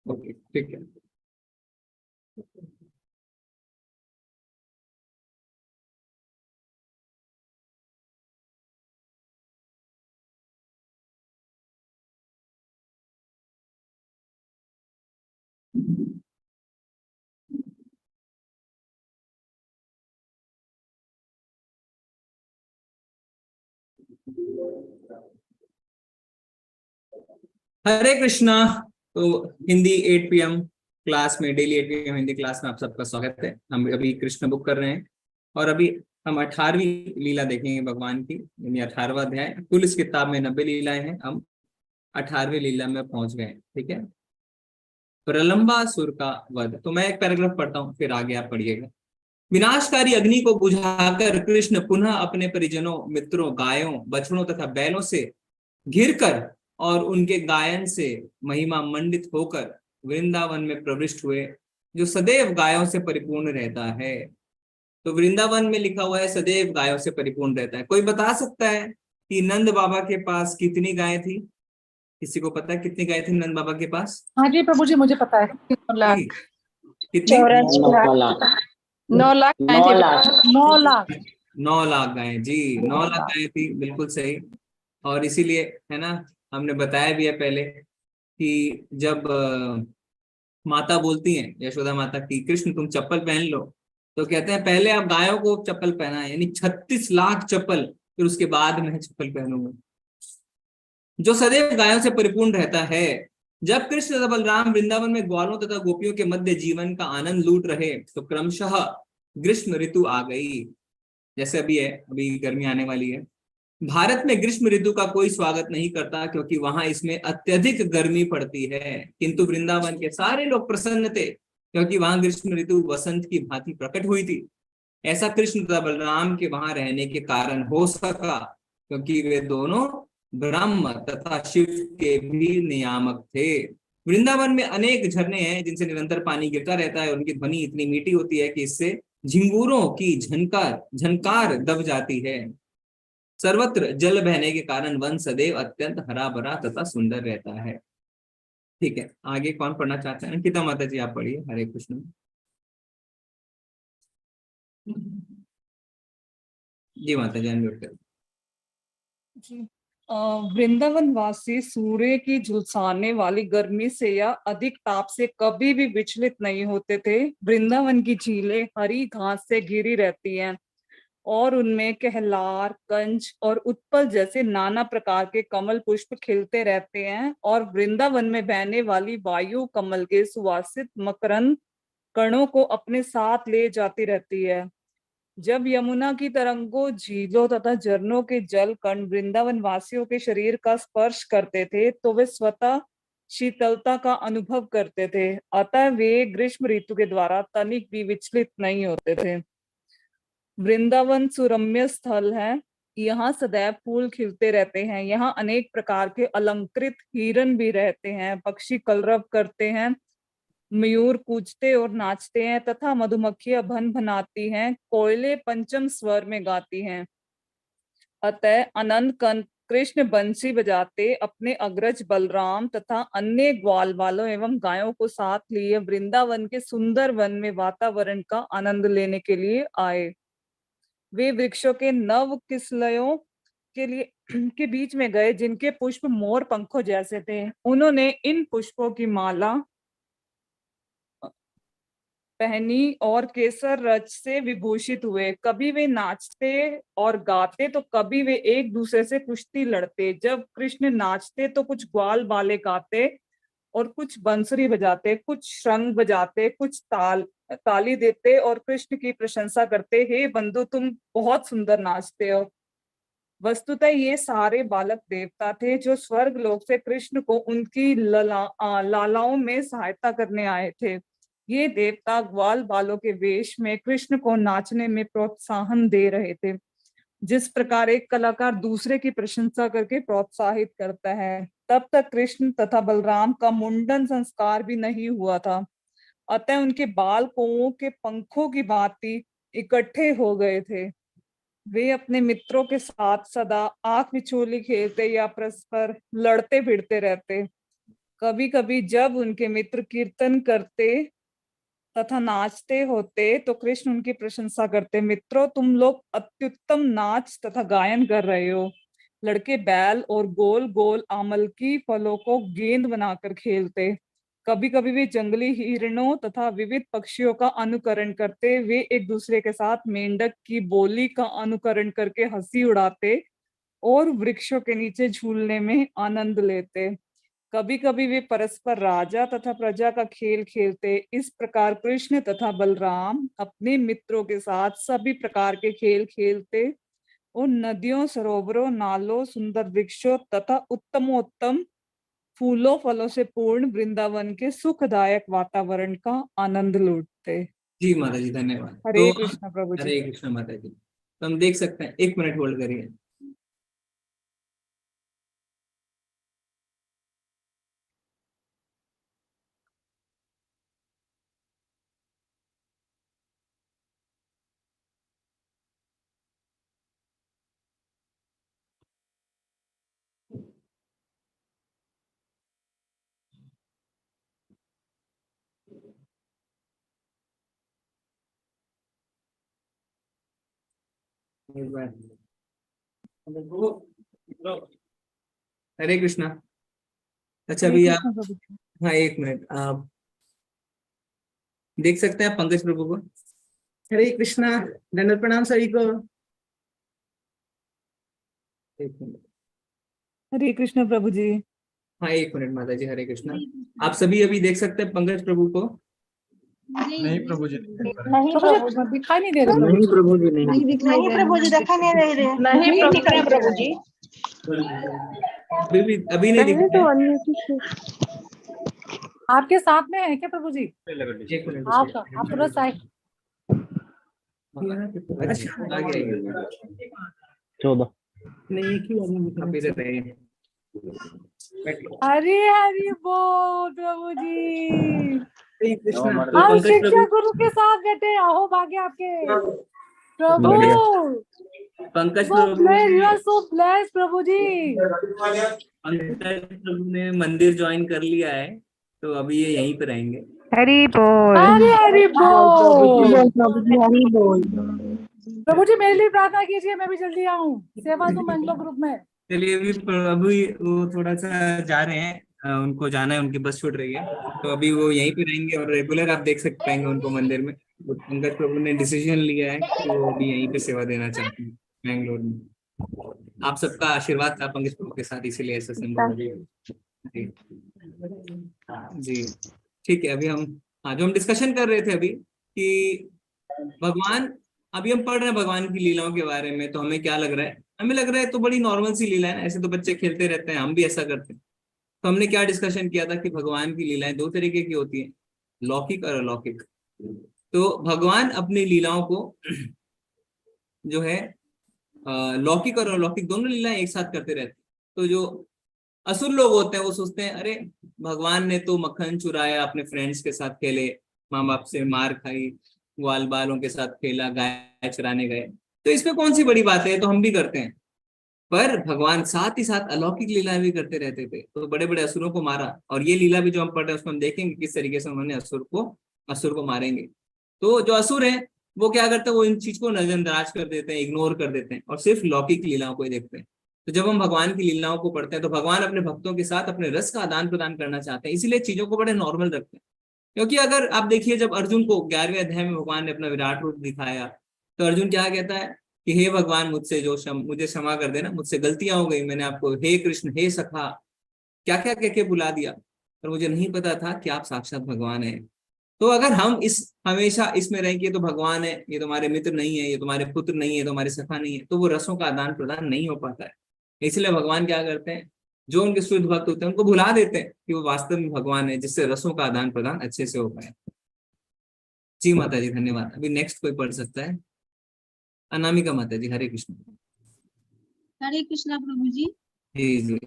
Okay ठीक है। हरे कृष्णा। तो हिंदी 8 PM क्लास में, डेली 8 PM हिंदी क्लास में आप सबका स्वागत है। हम अभी कृष्ण बुक कर रहे हैं और अभी हम 18वीं लीला देखेंगे भगवान की, यानी 18वां अध्याय। कुल इस किताब में 90 लीलाएं हैं, हम 18वीं लीला में पहुंच गए। ठीक है, प्रलंबासुर का वध। तो मैं एक पैराग्राफ पढ़ता हूँ, फिर आगे आप पढ़िएगा। विनाशकारी अग्नि को बुझाकर कृष्ण पुनः अपने परिजनों, मित्रों, गायों, बछड़ों तथा बैलों से घिरकर और उनके गायन से महिमा मंडित होकर वृंदावन में प्रविष्ट हुए, जो सदैव गायों से परिपूर्ण रहता है। तो वृंदावन में लिखा हुआ है सदैव गायों से परिपूर्ण रहता है। कोई बता सकता है कि नंद बाबा के पास कितनी गायें थी? किसी को पता है कितनी गायें थी नंद बाबा के पास? हाँ जी प्रभु जी, मुझे पता है 9 लाख। कितनी? 9 लाख 9 लाख 9 लाख गायें जी, 9 लाख गायें थी, बिल्कुल सही। और इसीलिए है ना, हमने बताया भी है पहले कि जब माता बोलती हैं, यशोदा माता की, कृष्ण तुम चप्पल पहन लो, तो कहते हैं पहले आप गायों को चप्पल पहना, यानी 36 लाख चप्पल, फिर उसके बाद मैं चप्पल पहनूंगा। जो सदैव गायों से परिपूर्ण रहता है। जब कृष्ण तथा बलराम वृंदावन में ग्वालों तथा गोपियों के मध्य जीवन का आनंद लूट रहे, तो क्रमशः ग्रीष्म ऋतु आ गई। जैसे अभी है, अभी गर्मी आने वाली है। भारत में ग्रीष्म ऋतु का कोई स्वागत नहीं करता, क्योंकि वहां इसमें अत्यधिक गर्मी पड़ती है। किंतु वृंदावन के सारे लोग प्रसन्न थे, क्योंकि वहां ग्रीष्म ऋतु वसंत की भांति प्रकट हुई थी। ऐसा कृष्ण तथा बलराम के वहां रहने के कारण हो सका, क्योंकि वे दोनों ब्रह्म तथा शिव के भी नियामक थे। वृंदावन में अनेक झरने हैं जिनसे निरंतर पानी गिरता रहता है। उनकी ध्वनि इतनी मीठी होती है कि इससे झिंगूरों की झनकार दब जाती है। सर्वत्र जल बहने के कारण वन सदैव अत्यंत हरा भरा तथा सुंदर रहता है। ठीक है, आगे कौन पढ़ना चाहते हैं? अंकिता माता जी आप पढ़िए। हरे कृष्ण जी। माता जी अनम्यूट करें जी। वृंदावन वासी सूर्य की झुलसाने वाली गर्मी से या अधिक ताप से कभी भी विचलित नहीं होते थे। वृंदावन की झीलें हरी घास से घिरी रहती हैं और उनमें कहलार, कंच और उत्पल जैसे नाना प्रकार के कमल पुष्प खिलते रहते हैं। और वृंदावन में बहने वाली वायु कमल के सुवासित मकरंद कणों को अपने साथ ले जाती रहती है। जब यमुना की तरंगों, झीलों तथा झरनों के जल कण वृंदावन वासियों के शरीर का स्पर्श करते थे, तो वे स्वतः शीतलता का अनुभव करते थे। अतः वे ग्रीष्म ऋतु के द्वारा तनिक भी विचलित नहीं होते थे। वृंदावन सुरम्य स्थल है। यहाँ सदैव फूल खिलते रहते हैं। यहाँ अनेक प्रकार के अलंकृत हिरन भी रहते हैं। पक्षी कलरव करते हैं, मयूर कूजते और नाचते हैं तथा मधुमक्खियां भन भनाती हैं, कोयले पंचम स्वर में गाती हैं। अतः अनंत कृष्ण बंसी बजाते अपने अग्रज बलराम तथा अन्य ग्वाल वालों एवं गायों को साथ लिए वृंदावन के सुंदर वन में वातावरण का आनंद लेने के लिए आए। वे वृक्षों के नव किसलयों के लिए के बीच में गए, जिनके पुष्प मोर पंखों जैसे थे। उन्होंने इन पुष्पों की माला पहनी और केसर रच से विभूषित हुए। कभी वे नाचते और गाते, तो कभी वे एक दूसरे से कुश्ती लड़ते। जब कृष्ण नाचते तो कुछ ग्वाल बाले गाते और कुछ बंसुरी बजाते, कुछ शंख बजाते, कुछ ताली देते और कृष्ण की प्रशंसा करते, हे बंधु तुम बहुत सुंदर नाचते हो। वस्तुतः ये सारे बालक देवता थे, जो स्वर्ग लोक से कृष्ण को उनकी लालाओं में सहायता करने आए थे। ये देवता ग्वाल बालों के वेश में कृष्ण को नाचने में प्रोत्साहन दे रहे थे, जिस प्रकार एक कलाकार दूसरे की प्रशंसा करके प्रोत्साहित करता है। तब तक कृष्ण तथा बलराम का मुंडन संस्कार भी नहीं हुआ था। अतः उनके बाल कौओं के पंखों की भांति इकट्ठे हो गए थे। वे अपने मित्रों के साथ सदा आंख मिचोली खेलते या परस्पर लड़ते भिड़ते रहते। कभी कभी जब उनके मित्र कीर्तन करते तथा नाचते होते तो कृष्ण उनकी प्रशंसा करते, मित्रों तुम लोग अत्युत्तम नाच तथा गायन कर रहे हो। लड़के बैल और गोल गोल आमलकी फलों को गेंद बनाकर खेलते। कभी कभी वे जंगली हिरणों तथा विविध पक्षियों का अनुकरण करते। वे एक दूसरे के साथ मेंढक की बोली का अनुकरण करके हंसी उड़ाते और वृक्षों के नीचे झूलने में आनंद लेते। कभी कभी वे परस्पर राजा तथा प्रजा का खेल खेलते। इस प्रकार कृष्ण तथा बलराम अपने मित्रों के साथ सभी प्रकार के खेल खेलते और नदियों, सरोवरों, नालों, सुंदर वृक्षों तथा उत्तमोत्तम फूलों फलों से पूर्ण वृंदावन के सुखदायक वातावरण का आनंद लूटते। जी माता जी धन्यवाद। हरे कृष्ण प्रभु जी। हरे कृष्ण माता जी। तो हम देख सकते हैं, 1 मिनट होल्ड करिए। हरे कृष्णा। अच्छा हरे अभी आप, कृष्ण प्रभु जी। हाँ 1 मिनट, आप देख सकते हैं आप पंकज प्रभु को। हरे कृष्णा, दंडवत प्रणाम सभी को। 1 मिनट। हरे कृष्ण प्रभु जी। हाँ 1 मिनट माता जी, हरे कृष्णा। आप सभी अभी देख सकते हैं पंकज प्रभु को। नहीं प्रभु जी, नहीं प्रभु जी, दिखाई नहीं दे रहा प्रभु नहीं जी। प्रभु जी नहीं। नहीं प्रभु जी, देखा नहीं रह रहे। नहीं प्रभु जी, प्रभु जी। अभी नहीं दिख रहा है। आपके साथ में है क्या प्रभु जी? 1 मिनट आप पूरा साइड। अच्छा आ गया। 14 नहीं क्यों आप इधर रहे। हरी हरी बोल प्रभु जी। हरे कृष्णा। तो हम पंकज शिक्षा प्रभु, गुरु के साथ बैठे, अहो भाग्य आपके प्रभु। बढ़िया। Pankaj So Prabhu blessed, you ने, are so blessed प्रभु जी। पंकज प्रभु ने मंदिर ज्वाइन कर लिया है, तो अभी ये यहीं पे रहेंगे। हरी बोल, हरी हरी बोल। हरी बोल। प्रभु जी मेरे लिए प्रार्थना कीजिए, मैं भी जल्दी आऊँ सेवा तो मंगलो ग्रुप में। चलिए अभी प्रभु वो थोड़ा सा जा रहे हैं, उनको जाना है, उनकी बस छूट रही है, तो अभी वो यहीं पे रहेंगे और रेगुलर आप देख सकते पाएंगे उनको मंदिर में। तो पंकज प्रभु ने डिसीजन लिया है कि वो अभी यहीं पे सेवा देना चाहते हैं बैंगलोर में। आप सबका आशीर्वाद था पंकज प्रभु के साथ, इसीलिए ऐसा संभव हो गया। जी जी ठीक है। अभी हम, हाँ जो हम डिस्कशन कर रहे थे अभी कि भगवान, अभी हम पढ़ रहे हैं भगवान की लीलाओं के बारे में, तो हमें क्या लग रहा है, हमें लग रहा है तो बड़ी नॉर्मल सी लीला है ना, ऐसे तो बच्चे खेलते रहते हैं, हम भी ऐसा करते हैं। तो हमने क्या डिस्कशन किया था कि भगवान की लीलाएं 2 तरीके की होती हैं, लौकिक और अलौकिक। तो भगवान अपनी लीलाओं को जो है लौकिक और अलौकिक दोनों लीलाएं एक साथ करते रहते हैं। तो जो असुर लोग होते हैं वो सोचते हैं अरे भगवान ने तो मक्खन चुराया, अपने फ्रेंड्स के साथ खेले, माँ बाप से मार खाई, ग्वाल बालों के साथ खेला, गाय चराने गए, तो इसमें कौन सी बड़ी बात है, तो हम भी करते हैं। पर भगवान साथ ही साथ अलौकिक लीला भी करते रहते थे, तो बड़े बड़े असुरों को मारा। और ये लीला भी जो हम पढ़ रहे हैं उसमें हम देखेंगे किस तरीके से उन्होंने असुर को मारेंगे। तो जो असुर है वो क्या करते हैं, वो इन चीज को नजरअंदाज कर देते हैं, इग्नोर कर देते हैं और सिर्फ लौकिक लीलाओं को ही देखते हैं। तो जब हम भगवान की लीलाओं को पढ़ते हैं तो भगवान अपने भक्तों के साथ अपने रस का आदान प्रदान करना चाहते हैं, इसीलिए चीजों को बड़े नॉर्मल रखते हैं। क्योंकि अगर आप देखिए, जब अर्जुन को 11वें अध्याय में भगवान ने अपना विराट रूप दिखाया, तो अर्जुन क्या कहता है कि हे भगवान मुझसे मुझे क्षमा कर देना, मुझसे गलतियां हो गई, मैंने आपको हे कृष्ण हे सखा क्या क्या कह के बुला दिया, पर मुझे नहीं पता था कि आप साक्षात भगवान हैं। तो अगर हम इस हमेशा इसमें रहें कि ये तो भगवान है, ये तुम्हारे मित्र नहीं है, ये तुम्हारे पुत्र नहीं है, तुम्हारे सखा नहीं है, तो वो रसों का आदान प्रदान नहीं हो पाता है। इसलिए भगवान क्या करते हैं, जो उनके शुद्ध भक्त होते हैं उनको भुला देते हैं कि वो वास्तव में भगवान है, जिससे रसों का आदान प्रदान अच्छे से हो पाए। जी माता जी धन्यवाद। अभी नेक्स्ट कोई पढ़ सकता है? अनामिका माता जी, हरे कृष्ण। हरे कृष्णा प्रभु जी। जी जी।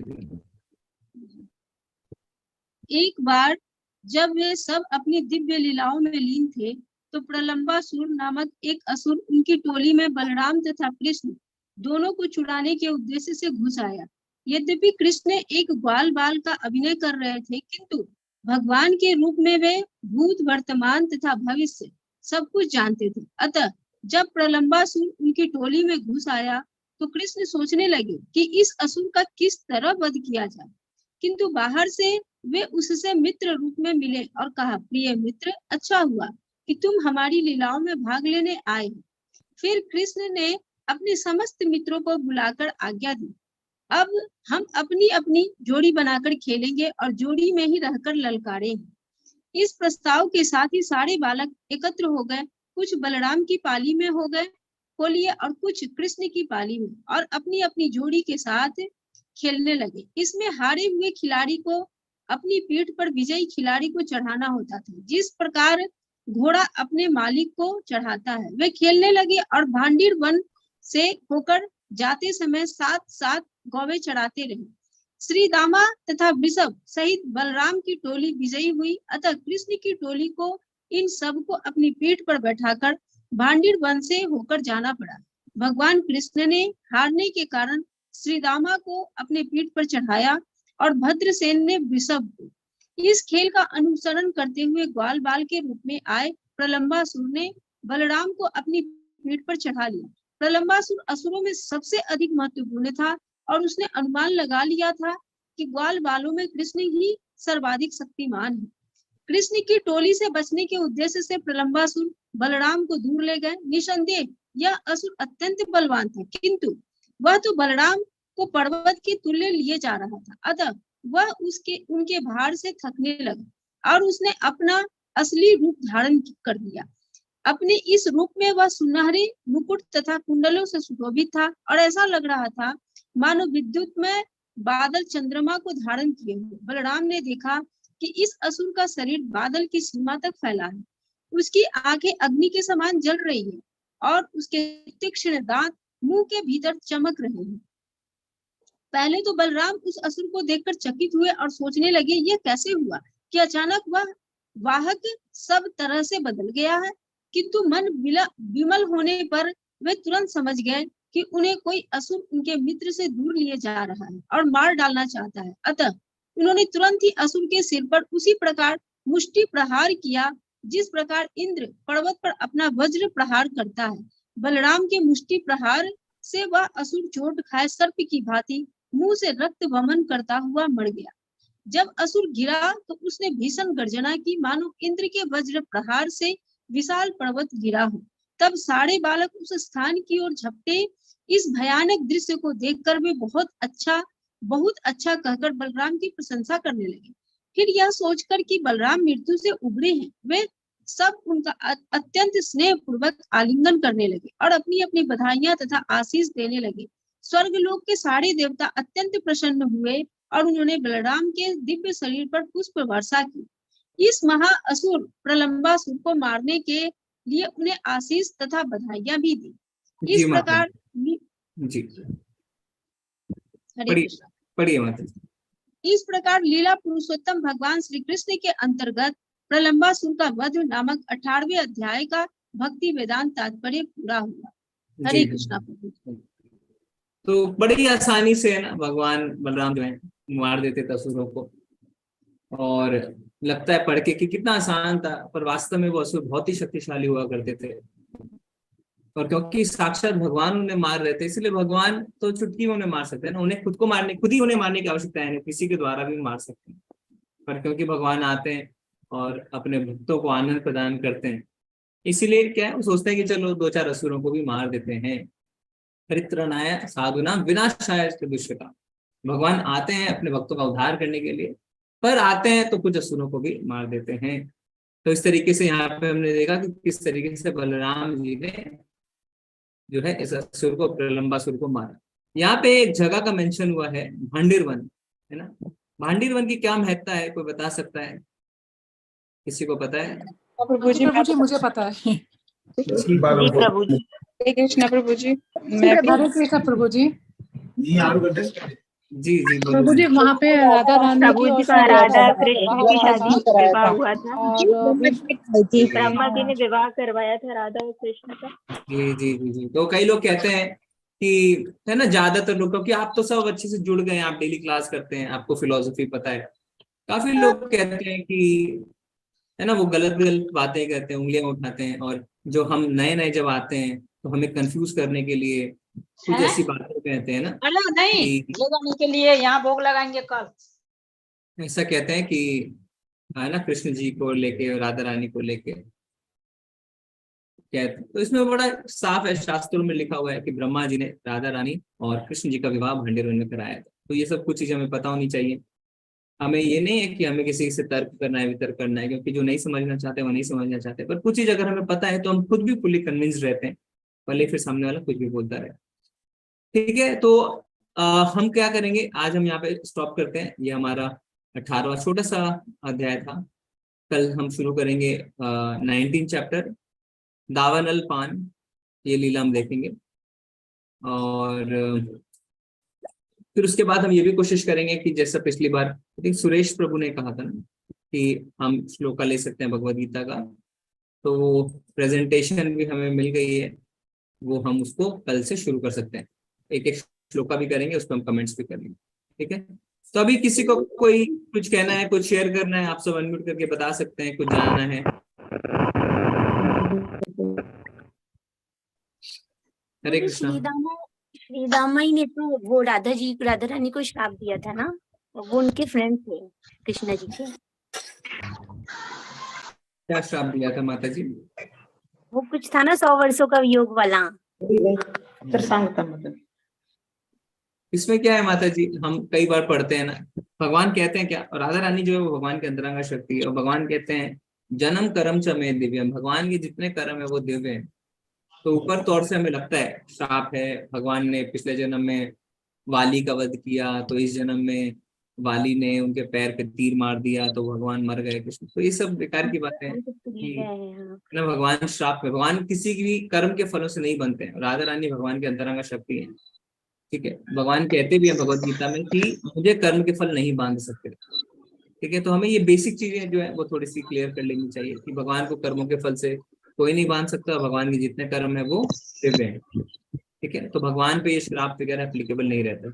एक बार जब वे सब अपनी दिव्य लीलाओं में लीन थे, तो प्रलंबासुर नामक एक असुर उनकी टोली में बलराम तथा कृष्ण दोनों को छुड़ाने के उद्देश्य से घुस आया। यद्यपि कृष्ण एक ग्वाल बाल का अभिनय कर रहे थे, किंतु भगवान के रूप में वे भूत, वर्तमान तथा भविष्य सब कुछ जानते थे। अतः जब प्रलंबासुर उनकी टोली में घुस आया तो कृष्ण सोचने लगे कि इस असुर का किस तरह वध किया जाए, किंतु बाहर से वे उससे मित्र रूप में मिले और कहा, प्रिय मित्र, अच्छा हुआ कि तुम हमारी लीलाओं में भाग लेने आए हो। फिर कृष्ण ने अपने समस्त मित्रों को बुलाकर आज्ञा दी, अब हम अपनी अपनी जोड़ी बनाकर खेलेंगे और जोड़ी में ही रहकर ललकारेंगे। इस प्रस्ताव के साथ ही सारे बालक एकत्र हो गए, कुछ बलराम की पाली में हो लिए और कुछ कृष्ण की पाली में, और अपनी अपनी जोड़ी के साथ खेलने लगे। इसमें हारे हुए खिलाड़ी को अपनी पीठ पर विजयी खिलाड़ी को चढ़ाना होता था, जिस प्रकार घोड़ा अपने मालिक को चढ़ाता है। वे खेलने लगे और भांडीर वन से होकर जाते समय साथ साथ गौवे चढ़ाते रहे। श्री दामा तथा वृषभ सहित बलराम की टोली विजयी हुई, अतः कृष्ण की टोली को इन सब को अपनी पीठ पर बैठाकर भांडीर वन से होकर जाना पड़ा। भगवान कृष्ण ने हारने के कारण श्री दामा को अपने पीठ पर चढ़ाया और भद्रसेन ने वृषभ को। इस खेल का अनुसरण करते हुए ग्वाल बाल के रूप में आए प्रलंबासुर ने बलराम को अपनी पीठ पर चढ़ा लिया। प्रलंबासुर असुरों में सबसे अधिक महत्वपूर्ण था और उसने अनुमान लगा लिया था कि ग्वाल बालों में कृष्ण ही सर्वाधिक शक्तिमान है। कृष्ण की टोली से बचने के उद्देश्य से प्रलंबासुर बलराम को दूर ले गए। निसंदेह यह असुर अत्यंत बलवान था, किंतु वह तो बलराम को पर्वत के तुल्य लिए जा रहा था, अतः वह उनके भार से थकने लगा और उसने अपना असली रूप धारण कर लिया। अपने इस रूप में वह सुनहरे मुकुट तथा कुंडलों से सुशोभित था और ऐसा लग रहा था मानो विद्युत में बादल चंद्रमा को धारण किए हुए। बलराम ने देखा कि इस असुर का शरीर बादल की सीमा तक फैला है, उसकी आंखें अग्नि के समान जल रही है और उसके तीक्ष्ण दांत मुंह के भीतर चमक रहे हैं। पहले तो बलराम उस असुर को देखकर चकित हुए और सोचने लगे, यह कैसे हुआ कि अचानक वह वाहक सब तरह से बदल गया है। किंतु मन विमल होने पर वे तुरंत समझ गए कि उन्हें कोई असुर उनके मित्र से दूर लिए जा रहा है और मार डालना चाहता है। अतः उन्होंने तुरंत ही असुर के सिर पर उसी प्रकार मुष्टि प्रहार किया जिस प्रकार इंद्र पर्वत पर अपना वज्र प्रहार करता है। बलराम के मुष्टि प्रहार से वह असुर चोट खाए सर्प की भांति मुंह से रक्त वमन करता हुआ मर गया। जब असुर गिरा तो उसने भीषण गर्जना की, मानो इंद्र के वज्र प्रहार से विशाल पर्वत गिरा हो। तब सारे बालक उस स्थान की ओर झपटे। इस भयानक दृश्य को देखकर वे बहुत अच्छा कहकर बलराम की प्रशंसा करने लगे। फिर यह सोचकर कि बलराम मृत्यु से उबरे हैं, वे सब उनका अत्यंत स्नेह पूर्वक आलिंगन करने लगे और अपनी अपनी बधाइयां तथा आशीष देने लगे। स्वर्गलोक के सारे देवता अत्यंत प्रसन्न हुए और उन्होंने बलराम के दिव्य शरीर पर पुष्प वर्षा की। इस महा असुर प्रलंबासुर को मारने के लिए उन्हें आशीष तथा बधाइयां भी दी। इस प्रकार जी हरे कृष्ण। पढ़िए माता। इस प्रकार लीला पुरुषोत्तम भगवान श्री कृष्ण के अंतर्गत प्रलंबासुर का वध नामक 18वें अध्याय का भक्ति वेदांत तात्पर्य पूरा हुआ। हरे कृष्णा प्रभु। तो बड़ी आसानी से है ना भगवान बलराम जो है मार देते थे असुरों को, और लगता है पढ़ के कि कितना आसान था, पर वास्तव में वो असुर बहुत ही शक्तिशाली हुआ करते थे। और क्योंकि साक्षात भगवान उन्हें मार रहे थे, इसलिए भगवान तो चुटकी में उन्हें मार सकते हैं ना, उन्हें खुद ही उन्हें मारने की आवश्यकता है नहीं, किसी के द्वारा भी मार सकते हैं। पर क्योंकि भगवान आते हैं और अपने भक्तों को आनंद प्रदान करते हैं, इसीलिए क्या है वो सोचते हैं कि चलो 2-4 असुरों को भी मार देते हैं। परित्रणाय साधुनां विनाशाय दुष्कृतां। भगवान आते हैं अपने भक्तों का उद्धार करने के लिए, पर आते हैं तो कुछ असुरों को भी मार देते हैं। तो इस तरीके से यहाँ पे हमने देखा कि किस तरीके से बलराम जी ने जो है इस असुर को, प्रलंबासुर को मारा। यहाँ पे एक जगह का मेंशन हुआ है, भांडीर वन, है ना। भांडीर वन की क्या महत्ता है, कोई बता सकता है? किसी को पता है? प्रभु जी मुझे पता है। प्रभु जी। हरे कृष्ण प्रभु जी। हरे कृष्ण प्रभु जी। जी जी प्रभु जी बोलिए। वहाँ पे राधा रानी प्रभु की जी और का श्री राधा कृष्ण का कृष्ण विवाह की हुआ शादी था विवाह हुआ था। और कृष्ण ब्रह्मा जी हाँ ने विवाह करवाया था राधा और कृष्ण का। जी जी जी जी। तो कई लोग कहते हैं कि, है ना, ज्यादातर लोग, क्योंकि आप तो सब अच्छे से जुड़ गए हैं, आप डेली क्लास करते हैं, आपको फिलोसफी पता है। काफी लोग कहते हैं कि, है ना, वो गलत गलत बातें करते हैं, उंगलियां उठाते हैं, और जो हम नए नए जब आते हैं तो हमें कंफ्यूज करने के लिए कुछ ऐसी बातें कहते हैं ना, हेलो नहीं कि ले जाने के लिए यहाँ भोग लगाएंगे कल। ऐसा कहते हैं कि, है ना, कृष्ण जी को लेके और राधा रानी को लेके कहते हैं। तो इसमें बड़ा साफ है, शास्त्रों में लिखा हुआ है कि ब्रह्मा जी ने राधा रानी और कृष्ण जी का विवाह भांडेर वन में कराया था। तो ये सब कुछ चीजें हमें पता होनी चाहिए। हमें ये नहीं है कि हमें किसी से तर्क करना है, वितर्क करना है, क्योंकि जो नहीं समझना चाहते वो नहीं समझना चाहते, पर कुछ चीज अगर हमें पता है तो हम खुद भी फुल्ली कन्विंस रहते हैं, भले फिर सामने वाला कुछ भी बोलता रहे। ठीक है, तो हम क्या करेंगे, आज हम यहाँ पे स्टॉप करते हैं। ये हमारा 18वां छोटा सा अध्याय था। कल हम शुरू करेंगे 19 चैप्टर, दावानल पान, ये लीला हम देखेंगे। और फिर उसके बाद हम ये भी कोशिश करेंगे कि जैसा पिछली बार आई थिंक सुरेश प्रभु ने कहा था ना, कि हम श्लोका ले सकते हैं भगवद गीता का, तो वो प्रेजेंटेशन भी हमें मिल गई है, वो हम उसको कल से शुरू कर सकते हैं। एक एक श्लोका भी करेंगे, उस पर हम कमेंट्स भी करेंगे। ठीक है, तो अभी किसी को कोई कुछ कहना है, कुछ शेयर करना है, आप सब अनम्यूट करके बता सकते हैं, कुछ जानना है। हरे कृष्णा। श्रीदामाई ने तो वो राधा रानी को श्राप दिया था ना, वो उनके फ्रेंड थे कृष्ण जी के। क्या श्राप दिया था माता जी? वो कुछ था ना 100 वर्षों का वियोग वाला। इसमें क्या है माता जी, हम कई बार पढ़ते हैं ना, भगवान कहते हैं क्या, राधा रानी जो है वो भगवान के अंतरंगा शक्ति है, और भगवान कहते हैं जन्म कर्म च में दिव्यम, भगवान के जितने कर्म है वो दिव्य है। तो ऊपर तौर से हमें लगता है श्राप है, भगवान ने पिछले जन्म में वाली का वध किया, तो इस जन्म में वाली ने उनके पैर पे तीर मार दिया तो भगवान मर गए कृष्ण। तो ये सब बेकार की बातें हैं कि ना, भगवान श्राप में, भगवान किसी भी कर्म के फलों से नहीं बनते हैं। राधा रानी भगवान के अंतरंगा शक्ति है। ठीक है, भगवान कहते भी हैं भगवत गीता में कि मुझे कर्म के फल नहीं बांध सकते। ठीक है, तो हमें ये बेसिक चीजें जो है वो थोड़ी सी क्लियर कर लेनी चाहिए कि भगवान को कर्मों के फल से कोई नहीं बांध सकता, भगवान के जितने कर्म है वो दिव्य हैं। ठीक है, तो भगवान पे ये श्राप वगैरह एप्लीकेबल नहीं रहता।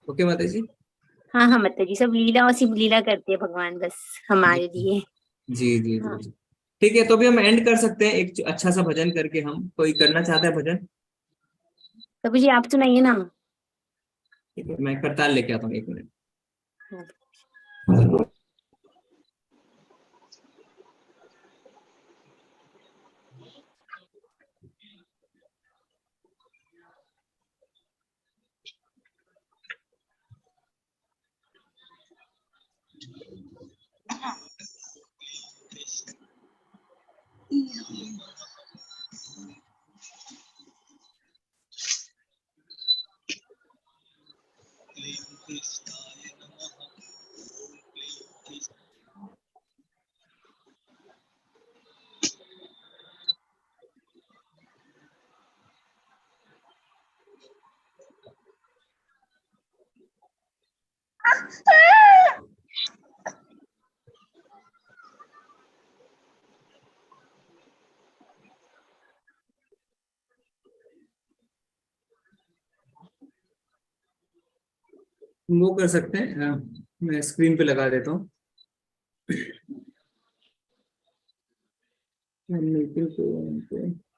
ओके माता जी। हाँ हाँ माता जी, सब लीला और शिव लीला करते हैं भगवान बस हमारे लिए। जी जी हाँ। जी। ठीक है, तो अभी हम एंड कर सकते हैं एक अच्छा सा भजन करके। हम कोई करना चाहता है भजन? प्रभु जी आप सुनाइए ना। ठीक है, मैं करताल लेके आता हूँ, 1 मिनट। वो कर सकते हैं, मैं स्क्रीन पे लगा देता हूँ। मीटिंग पे